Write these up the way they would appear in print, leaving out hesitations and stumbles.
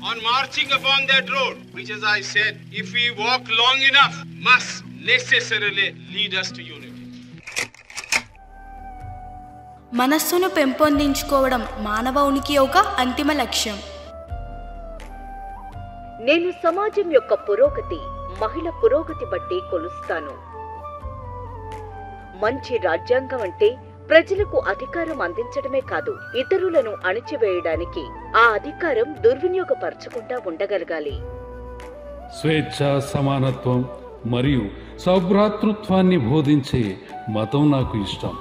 on marching upon that road, which, as I said, if we walk long enough, must necessarily lead us to unity. మనస్సును పెంపొందించుకోవడం మానవునికి ఒక అంతిమ లక్ష్యం. నేను సమాజం యొక్క పురోగతి, మహిళ పురోగతి బట్టి కొలుస్తాను. మంచి రాజ్యాంగం అంటే ప్రజలకు అధికారం అందించడమే కాదు, ఇతరులను అణిచివేయడానికి ఆ అధికారం దుర్వినియోగపరచకుండా ఉండగలగాలి. స్వేచ్ఛ, సమానత్వం మరియు సౌభ్రాతృత్వాన్ని బోధించే మతం నాకు ఇష్టం.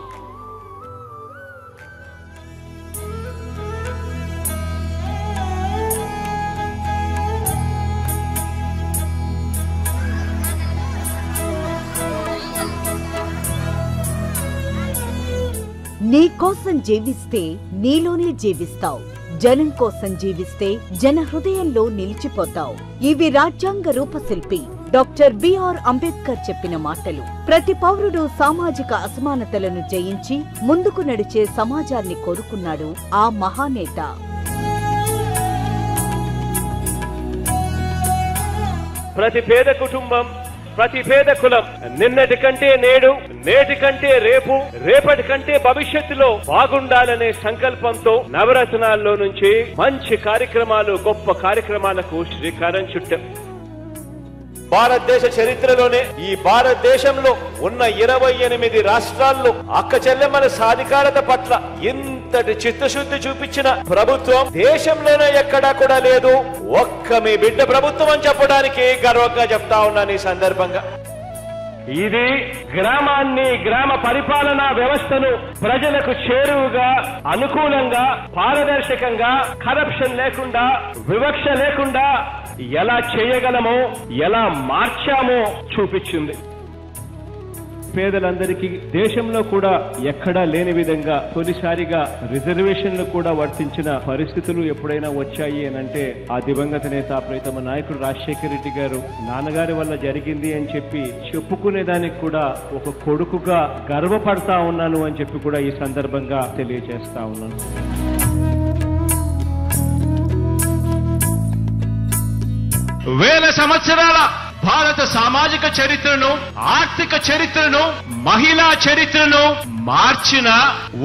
నీ కోసం జీవిస్తే నీలోనే జీవిస్తావు, జనం కోసం జీవిస్తే జన హృదయంలో నిలిచిపోతావు. ఇవి రాజ్యాంగ రూపశిల్పి డాక్టర్ బిఆర్ అంబేద్కర్ చెప్పిన మాటలు. ప్రతి పౌరుడు సామాజిక అసమానతలను జయించి ముందుకు నడిచే సమాజాన్ని కోరుకున్నాడు ఆ మహానేత. ప్రతి పేద కుటుంబం, ప్రతి పేద కులం నిన్నటి కంటే నేడు, నేటి కంటే రేపు, రేపటి కంటే భవిష్యత్తులో బాగుండాలనే సంకల్పంతో నవరత్నాల్లో నుంచి మంచి కార్యక్రమాలు, గొప్ప కార్యక్రమాలకు శ్రీకారం చుట్టాం. భారతదేశ చరిత్రలోనే ఈ భారతదేశంలో ఉన్న 28 రాష్ట్రాల్లో అక్క చెల్లెమ్మల సాధికారత పట్ల ఇంతటి చిత్తశుద్ధి చూపించిన ప్రభుత్వం దేశంలోనే ఎక్కడా కూడా లేదు. ఒక్క మీ బిడ్డ ప్రభుత్వం అని చెప్పడానికి గర్వంగా చెప్తా ఉన్నాను ఈ సందర్భంగా. ఇది గ్రామాన్ని, గ్రామ పరిపాలనా వ్యవస్థను ప్రజలకు చేరువుగా, అనుకూలంగా, పారదర్శకంగా, కరప్షన్ లేకుండా, వివక్ష లేకుండా ఎలా చేయగలమో, ఎలా మార్చామో చూపించింది. పేదలందరికీ దేశంలో కూడా ఎక్కడా లేని విధంగా తొలిసారిగా రిజర్వేషన్లు కూడా వర్తించిన పరిస్థితులు ఎప్పుడైనా వచ్చాయి అనంటే ఆ దివంగత నేత ప్రియతమ నాయకుడు రాజశేఖర రెడ్డి గారు నాన్నగారి వల్ల జరిగింది అని చెప్పి చెప్పుకునేదానికి కూడా ఒక కొడుకుగా గర్వపడతా ఉన్నాను అని చెప్పి కూడా ఈ సందర్భంగా తెలియజేస్తా ఉన్నాను. వేల సంవత్సరాల భారత సామాజిక చరిత్రను, ఆర్థిక చరిత్రను, మహిళా చరిత్రను మార్చిన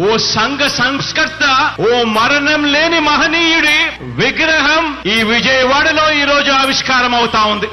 ఓ సంఘ సంస్కర్త, ఓ మరణం లేని మహనీయుడి విగ్రహం ఈ విజయవాడలో ఈ రోజు ఆవిష్కారం అవుతా ఉంది.